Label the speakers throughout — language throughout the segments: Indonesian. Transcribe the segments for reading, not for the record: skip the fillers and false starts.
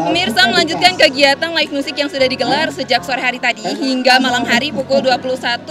Speaker 1: Pemirsa, melanjutkan kegiatan live musik yang sudah digelar sejak sore hari tadi hingga malam hari pukul 21.00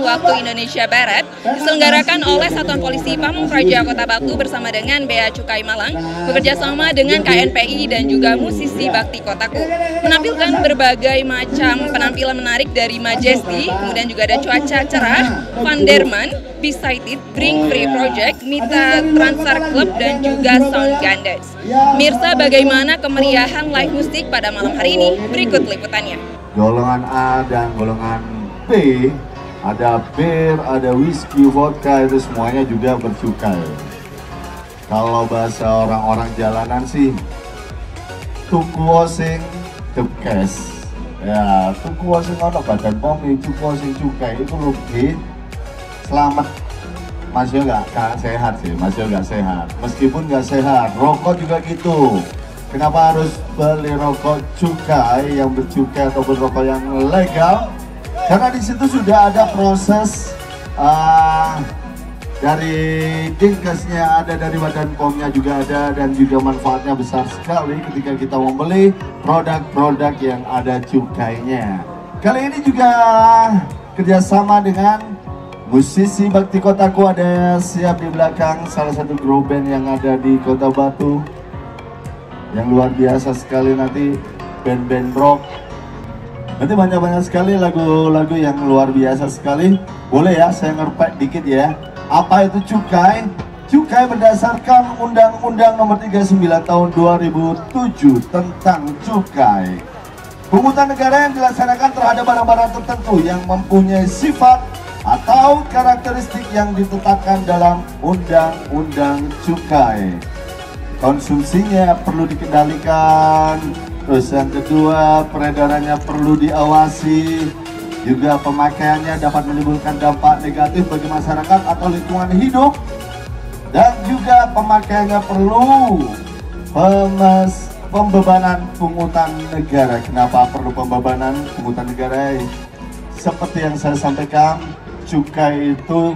Speaker 1: waktu Indonesia Barat diselenggarakan oleh Satuan Polisi Pamung Praja Kota Batu bersama dengan Bea Cukai Malang bekerja sama dengan KNPI dan juga musisi Bakti Kotaku menampilkan berbagai macam penampilan menarik dari Majesty, kemudian juga ada Cuaca Cerah, Van Derman, Besighted, Bring Free Project, Mita Transar Club, dan juga Sound Ganders. Mirsa, bagaimana kemeriahan live musik pada malam hari ini? Berikut liputannya.
Speaker 2: Golongan A dan golongan B, ada bir, ada whisky, vodka, itu semuanya juga bercukai. Kalau bahasa orang-orang jalanan sih, tuku osing tepkes. Ya, tuku osing ono badan pom, tuku osing cukai itu rugi. Selamat, masih nggak sehat sih, masih nggak sehat. Meskipun nggak sehat, rokok juga gitu. Kenapa harus beli rokok cukai yang bercukai atau rokok yang legal? Karena di situ sudah ada proses dari dinkesnya ada, dari badan pomnya juga ada, dan juga manfaatnya besar sekali ketika kita membeli produk-produk yang ada cukainya. Kali ini juga kerjasama dengan musisi Bakti Kotaku, ada siap di belakang, salah satu grup band yang ada di Kota Batu yang luar biasa sekali. Nanti band-band rock, nanti banyak-banyak sekali lagu-lagu yang luar biasa sekali. Boleh ya saya ngerpek dikit ya. Apa itu cukai? Cukai berdasarkan Undang-Undang Nomor 39 Tahun 2007 tentang cukai. Pungutan negara yang dilaksanakan terhadap barang-barang tertentu yang mempunyai sifat atau karakteristik yang ditetapkan dalam Undang-Undang Cukai. Konsumsinya perlu dikendalikan, terus yang kedua peredarannya perlu diawasi, juga pemakaiannya dapat menimbulkan dampak negatif bagi masyarakat atau lingkungan hidup, dan juga pemakaiannya perlu pembebanan pungutan negara. Kenapa perlu pembebanan pungutan negara? Seperti yang saya sampaikan, cukai itu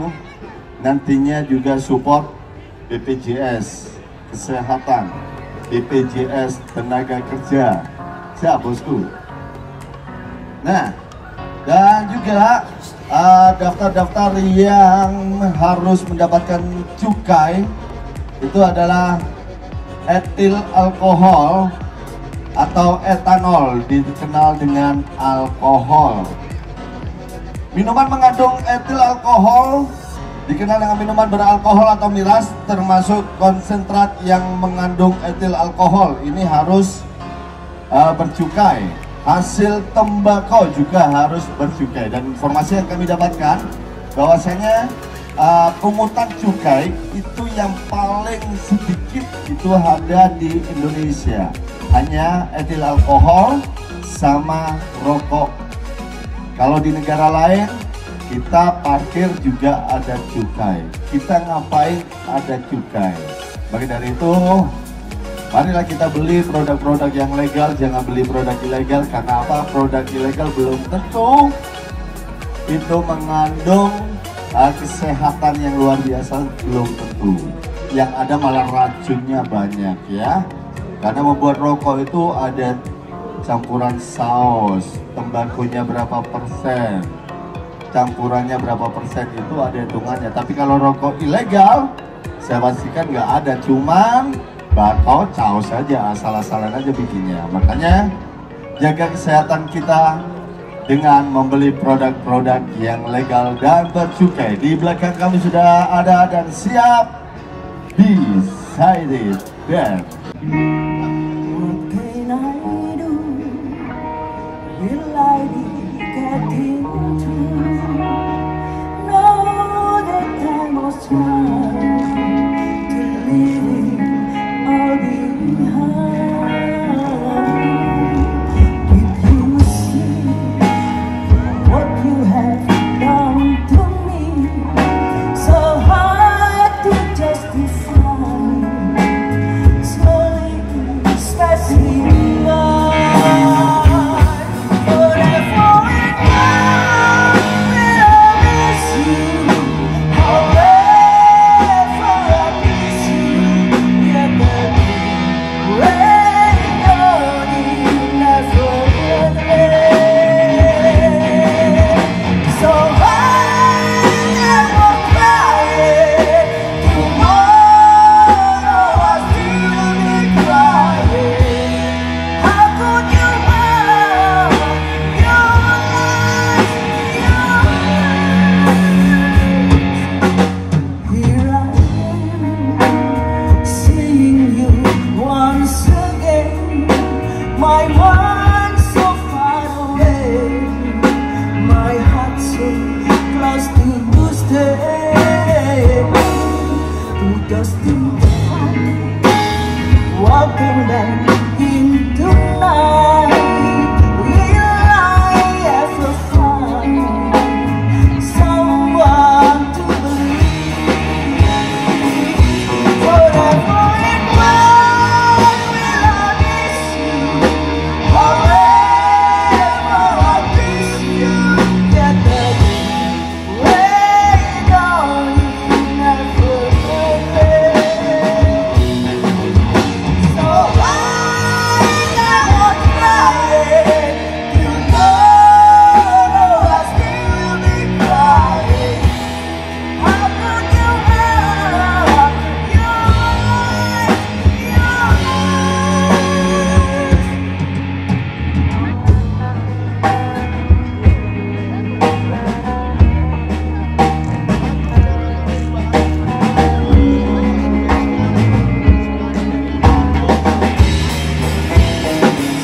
Speaker 2: nantinya juga support BPJS Kesehatan, BPJS Tenaga Kerja. Siap bosku. Nah, dan juga daftar-daftar yang harus mendapatkan cukai itu adalah etil alkohol atau etanol, dikenal dengan alkohol. Minuman mengandung etil alkohol dikenal dengan minuman beralkohol atau miras, termasuk konsentrat yang mengandung etil alkohol. Ini harus bercukai. Hasil tembakau juga harus bercukai. Dan informasi yang kami dapatkan bahwasanya pungutan cukai itu yang paling sedikit itu ada di Indonesia. Hanya etil alkohol sama rokok. Kalau di negara lain, kita parkir juga ada cukai. Kita ngapain ada cukai. Maka dari itu, marilah kita beli produk-produk yang legal, jangan beli produk ilegal. Karena apa? Produk ilegal belum tentu itu mengandung kesehatan yang luar biasa, belum tentu. Yang ada malah racunnya banyak ya. Karena membuat rokok itu ada campuran saus, tembakunya berapa persen, campurannya berapa persen, itu ada hitungannya. Tapi kalau rokok ilegal, saya pastikan nggak ada, cuman bakau caos saja, asal-asalan aja bikinnya. Makanya jaga kesehatan kita dengan membeli produk-produk yang legal dan bercukai. Di belakang kami sudah ada dan siap Besighted dan
Speaker 3: will I be getting to know that time was right to leave all behind? Did you see what you have done to me? So hard to justify. Slowly hoping that in tonight will I ever find someone to believe. Forever and one will I miss you. Forever I miss you. Get the way down never forget. So I won't cry. You know I still be crying. How could you have your life?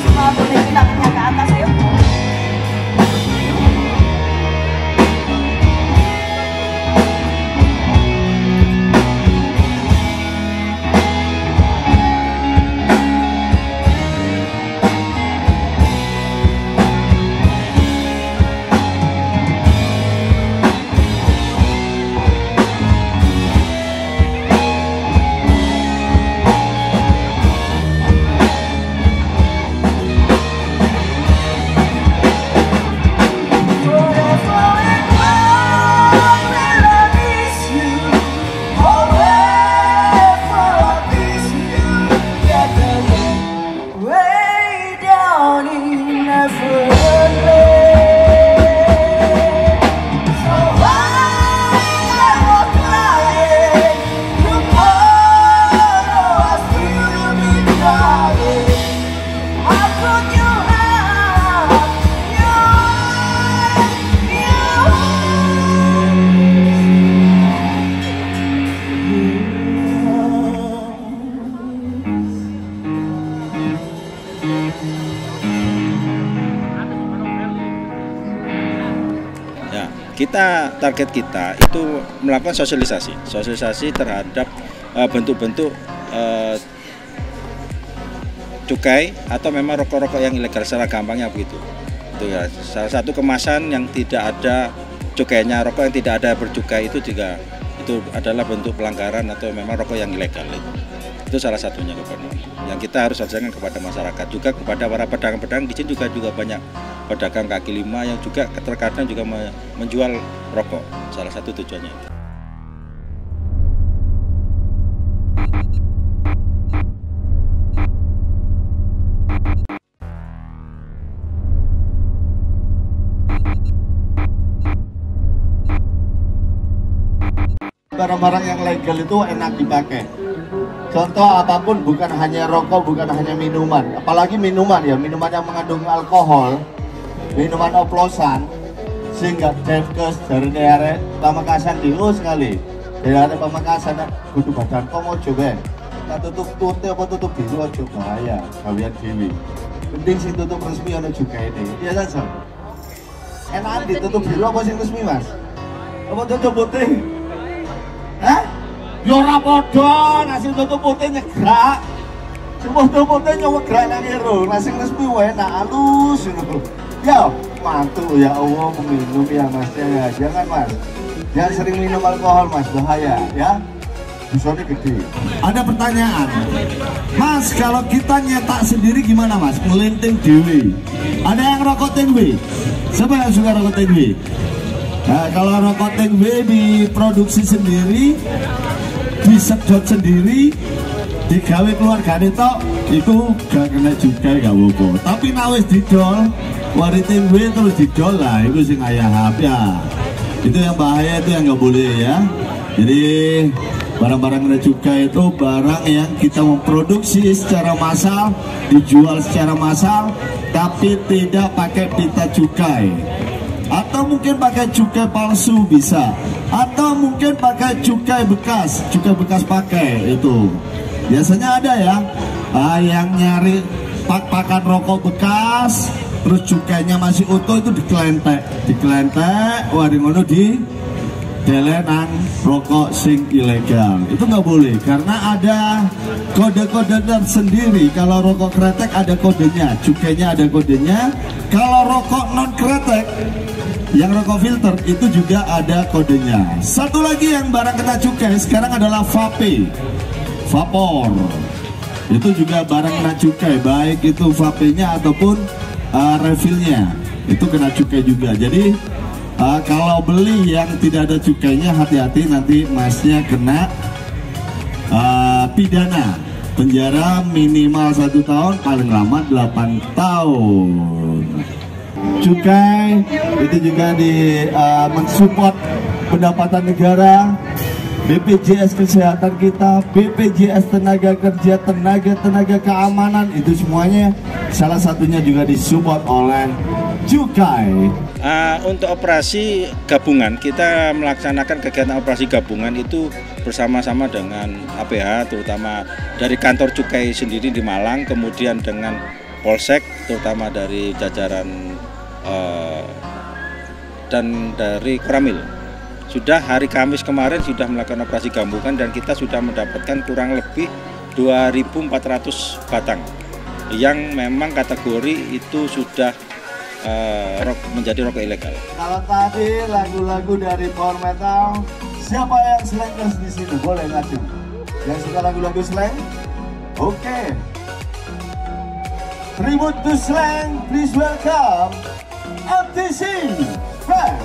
Speaker 3: Semua pemimpin tangannya ke atas, ayo. Forever and one will I miss you. Forever I miss you. Get the way down in Neverland. So I won't cry. Tomorrow I still be crying. How could you have your
Speaker 4: Ya, target kita itu melakukan sosialisasi terhadap bentuk-bentuk cukai atau memang rokok-rokok yang ilegal secara gampangnya begitu. Itu ya. Salah satu kemasan yang tidak ada cukainya, rokok yang tidak ada bercukai itu juga itu adalah bentuk pelanggaran atau memang rokok yang ilegal. Itu salah satunya yang kita harus ajarkan kepada masyarakat, juga kepada para pedagang-pedagang. Di sini juga banyak pedagang kaki lima yang juga terkadang juga menjual rokok. Salah satu tujuannya itu.
Speaker 2: Barang-barang yang legal itu enak dipakai. Contoh apapun, bukan hanya rokok, bukan hanya minuman. Apalagi minuman ya, minuman yang mengandung alkohol, minuman oplosan, sehingga Devkes dari daerah Pamekasan dulu sekali. Daerah Pamekasan, kudu badan komo coba. Kita tutup apa tutup biru aja bahaya, gawean dewi. Penting sih tutup resmi ada juga ini. Iya kan Sob? Enak ditutup biru apa sing resmi Mas? Apa tutup putih? Hah? Yo ora padha, nasi tutup putih nyegrak. Sing tutup putih nyegrak nang ero, nasi resmi wae enak halus ngono. Ya, mantu ya Allah minum ya Mas ya. Jangan Mas. Jangan sering minum alkohol Mas, bahaya ya. Dosanya gede. Ada pertanyaan. Mas, kalau kita nyetak sendiri gimana Mas? Ngelinting dewe. Ada yang rokok tingwe? Siapa yang suka rokok tingwe? Nah, kalau rokok tingwe diproduksi sendiri, disedot sendiri, digawe keluargane tok, itu gak kena juga gak apa-apa. Tapi nek wis didol, wari tingwe terus didol lah, itu sing ayahap ya. Itu yang bahaya, itu yang nggak boleh ya. Jadi barang-barang kena cukai itu barang yang kita memproduksi secara massal, dijual secara massal, tapi tidak pakai pita cukai. Atau mungkin pakai cukai palsu bisa, atau mungkin pakai cukai bekas pakai itu. Biasanya ada ya, yang nyari pak-pakan rokok bekas, terus cukainya masih utuh itu dikelentek, wah di ngono delenan rokok sing ilegal. Itu nggak boleh karena ada kode-kode tersendiri. Kalau rokok kretek ada kodenya, cukainya ada kodenya. Kalau rokok non kretek yang rokok filter itu juga ada kodenya. Satu lagi yang barang kena cukai sekarang adalah vape, vapor. Itu juga barang kena cukai, baik itu vape-nya ataupun refillnya, itu kena cukai juga. Jadi kalau beli yang tidak ada cukainya, hati-hati nanti masnya kena pidana, penjara minimal 1 tahun, paling lama 8 tahun. Cukai itu juga mensupport pendapatan negara, BPJS kesehatan kita, BPJS tenaga kerja, tenaga keamanan, itu semuanya salah satunya juga disupport oleh cukai.
Speaker 4: Untuk operasi gabungan, kita melaksanakan kegiatan operasi gabungan itu bersama-sama dengan APH, terutama dari kantor cukai sendiri di Malang, kemudian dengan Polsek, terutama dari jajaran dan dari Koramil. Sudah hari Kamis kemarin sudah melakukan operasi gabungan dan kita sudah mendapatkan kurang lebih 2.400 batang yang memang kategori itu sudah menjadi rokok ilegal.
Speaker 2: Kalau tadi lagu-lagu dari power metal, siapa yang slangers di sini? Boleh ngaju. Yang suka lagu-lagu slang? Oke. Tribute to slang, please welcome MTC Frank.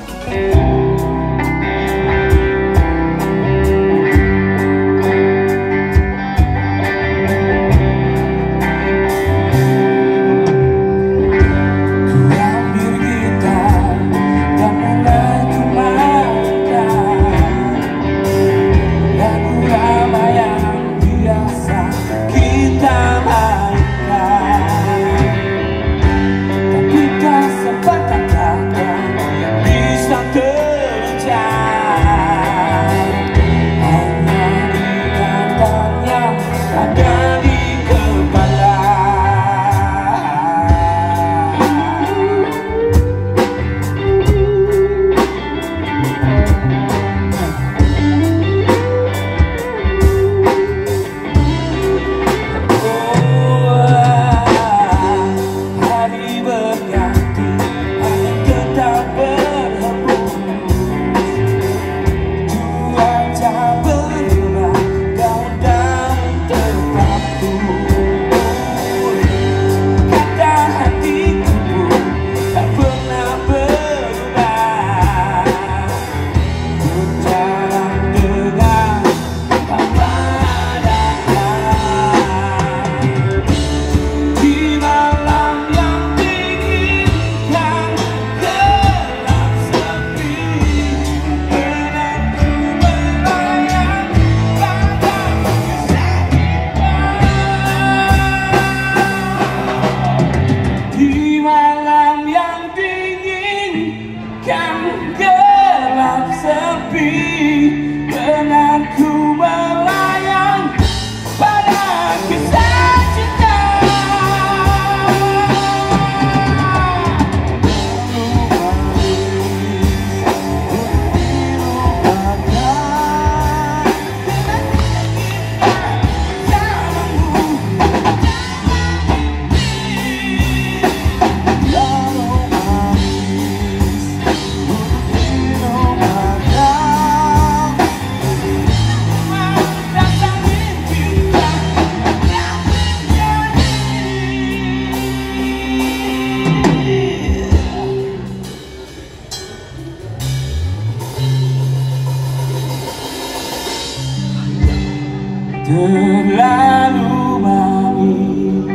Speaker 3: Terlalu manis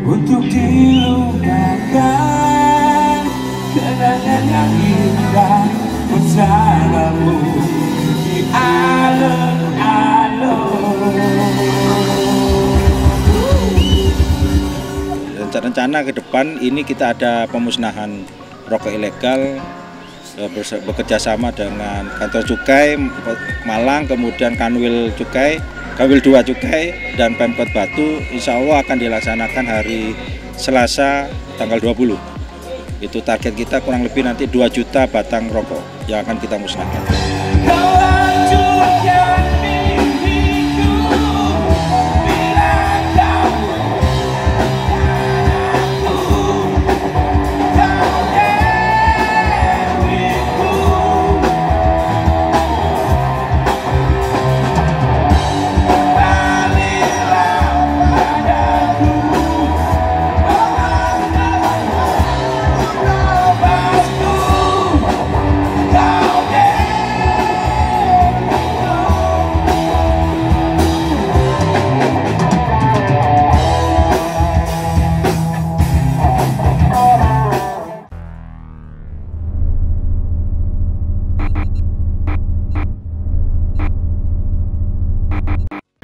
Speaker 3: untuk dilupakan, kenangan yang indah bersamamu di alun-alun.
Speaker 4: Rencana ke depan ini kita ada pemusnahan rokok ilegal, bekerja sama dengan kantor cukai Malang, kemudian Kanwil Cukai, Kanwil 2 Cukai, dan Pemkot Batu. Insya Allah akan dilaksanakan hari Selasa tanggal 20. Itu target kita kurang lebih nanti 2 juta batang rokok yang akan kita musnahkan.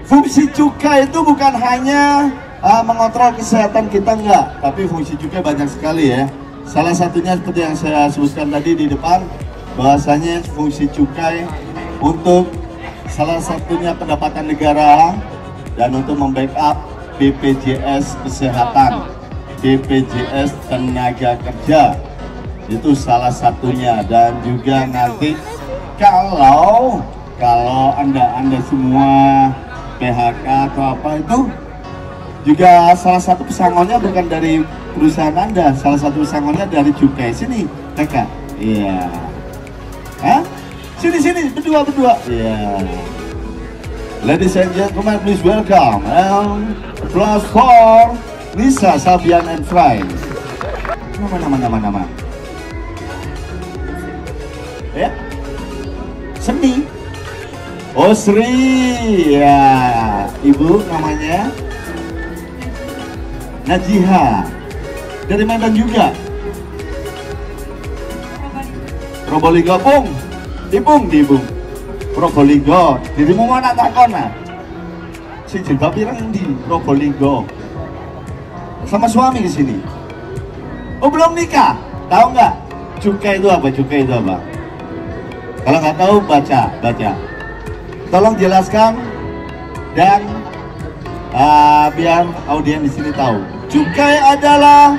Speaker 2: Fungsi cukai itu bukan hanya mengontrol kesehatan kita, enggak, tapi fungsi cukai banyak sekali ya. Salah satunya seperti yang saya sebutkan tadi di depan, bahwasanya fungsi cukai untuk salah satunya pendapatan negara dan untuk membackup BPJS Kesehatan, BPJS Tenaga Kerja, itu salah satunya. Dan juga nanti kalau anda semua PHK atau apa itu juga salah satu pesangonnya bukan dari perusahaan Anda, salah satu pesangonnya dari cukai. Sini, kakak. Iya. Hah? Sini, berdua. Iya. Ladies and gentlemen, please welcome and applause for Nisa, Sabian and Friends. Nama. Ya? Seni. Oh, Sri, ya, ibu namanya Najiha, dari Medan juga. Probolinggo, Ibung, Probolinggo, dirimu mana takona? Si jilbab pirang di Probolinggo, sama suami ke sini. Oh, belum nikah, tahu nggak? Cukai itu apa? Kalau nggak tahu baca. Tolong jelaskan dan biar audiens di sini tahu. Cukai adalah,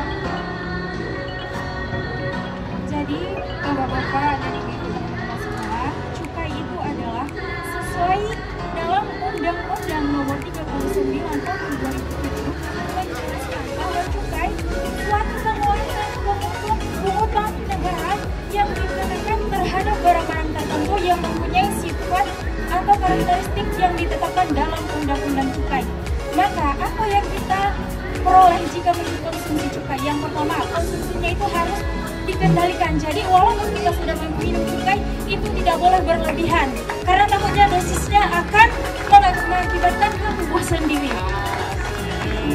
Speaker 5: jadi bapak-bapak dan ibu-ibu teman-teman semua, cukai itu adalah sesuai dalam Undang-Undang Nomor 39 Tahun 2007 menjelaskan bahwa cukai suatu pungutan negara yang dikenakan terhadap barang-barang tertentu yang mempunyai sifat atau karakteristik yang ditetapkan dalam undang-undang cukai. Maka apa yang kita peroleh jika mengkonsumsi cukai? Yang pertama, konsumsinya itu harus dikendalikan. Jadi walaupun kita sudah minum cukai, itu tidak boleh berlebihan, karena takutnya dosisnya akan mengakibatkan kepuasan diri.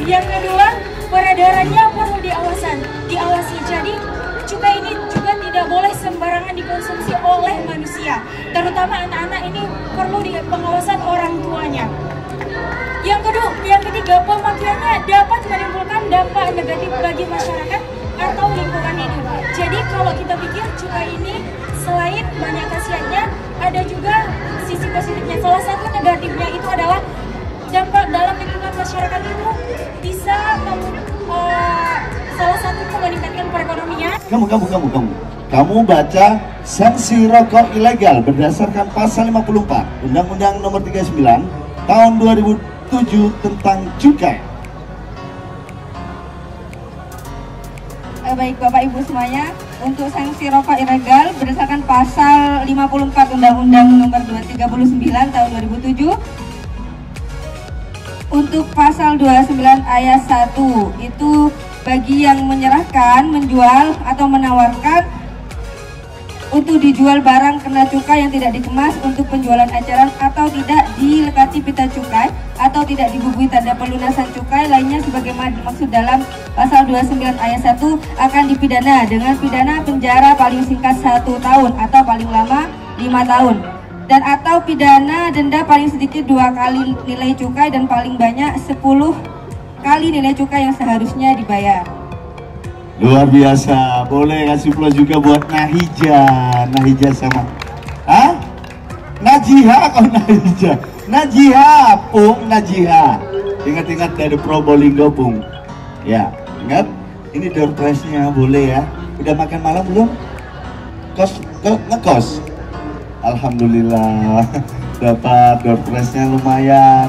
Speaker 5: Yang kedua, peredarannya perlu diawasi. Jadi cukai ini juga tidak boleh sembarangan dikonsumsi oleh manusia, terutama anak-anak. Ini perlu pengawasan orang tuanya. Yang ketiga, pemakaiannya dapat menimbulkan dampak negatif bagi masyarakat atau lingkungan hidup. Jadi kalau kita pikir cukai ini selain banyak khasiatnya, ada juga sisi positifnya. Salah satu negatifnya itu adalah dampak dalam lingkungan masyarakat itu bisa salah satu meningkatkan perekonomian.
Speaker 2: Kamu baca sanksi rokok ilegal berdasarkan pasal 54 Undang-Undang Nomor 39 Tahun 2007 tentang cukai.
Speaker 6: Baik Bapak Ibu semuanya, untuk sanksi rokok ilegal berdasarkan pasal 54 Undang-Undang Nomor 39 Tahun 2007. Untuk pasal 29 ayat 1 itu bagi yang menyerahkan, menjual atau menawarkan untuk dijual barang kena cukai yang tidak dikemas untuk penjualan eceran atau tidak dilekati pita cukai atau tidak dibubui tanda pelunasan cukai lainnya sebagaimana dimaksud dalam pasal 29 ayat 1 akan dipidana dengan pidana penjara paling singkat 1 tahun atau paling lama 5 tahun dan atau pidana denda paling sedikit 2 kali nilai cukai dan paling banyak 10 kali nilai cukai yang seharusnya dibayar.
Speaker 2: Luar biasa. Boleh kasih plus juga buat Nahija sama Najiha. Najiha. Ingat-ingat dari Probolinggo, Pung. Ya, ingat. Ini door prize-nya boleh ya. Udah makan malam belum? Ngekos. Alhamdulillah dapat door prize-nya lumayan.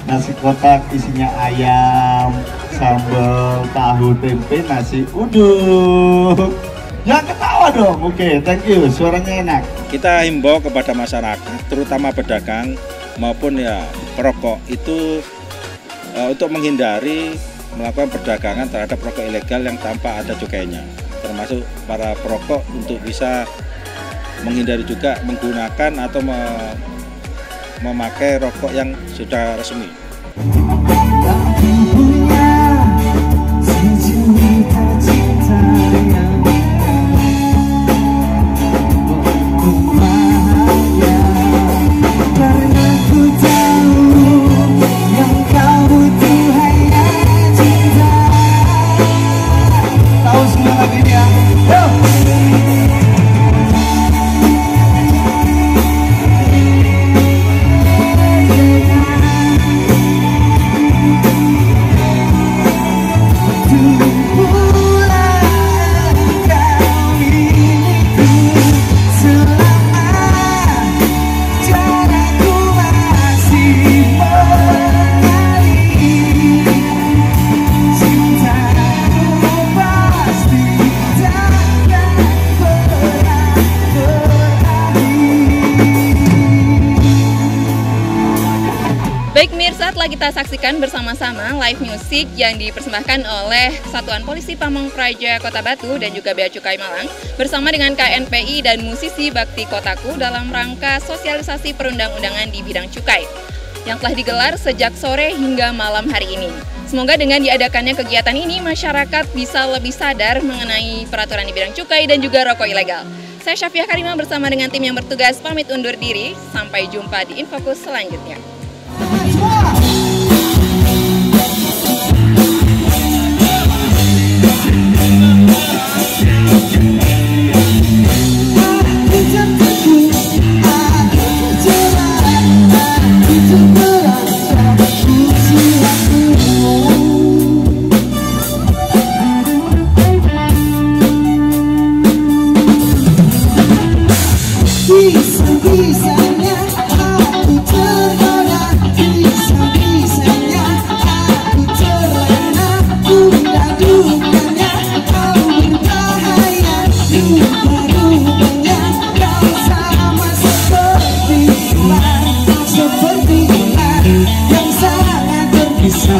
Speaker 2: Nasi kotak isinya ayam, sambal, tahu, tempe, nasi uduk. Jangan ketawa dong. Oke, thank you. Suaranya enak.
Speaker 4: Kita himbau kepada masyarakat, terutama pedagang maupun ya perokok itu untuk menghindari melakukan perdagangan terhadap rokok ilegal yang tanpa ada cukainya. Termasuk para perokok untuk bisa menghindari juga menggunakan atau memakai rokok yang sudah resmi.
Speaker 1: Baik pemirsa, telah kita saksikan bersama-sama live music yang dipersembahkan oleh Satuan Polisi Pamong Praja Kota Batu dan juga Bea Cukai Malang bersama dengan KNPI dan musisi Bakti Kotaku dalam rangka sosialisasi perundang-undangan di bidang cukai yang telah digelar sejak sore hingga malam hari ini. Semoga dengan diadakannya kegiatan ini masyarakat bisa lebih sadar mengenai peraturan di bidang cukai dan juga rokok ilegal. Saya Syafiah Karimah bersama dengan tim yang bertugas pamit undur diri. Sampai jumpa di Infokus selanjutnya.
Speaker 3: Bisa-bisanya aku tergoda, bisa-bisanya aku terlena, duga-duganya kau berbahaya, duga-duganya kau sama seperti ular yang sangat berbisa,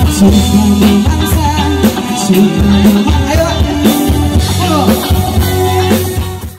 Speaker 3: suka memangsa, suka memangsa.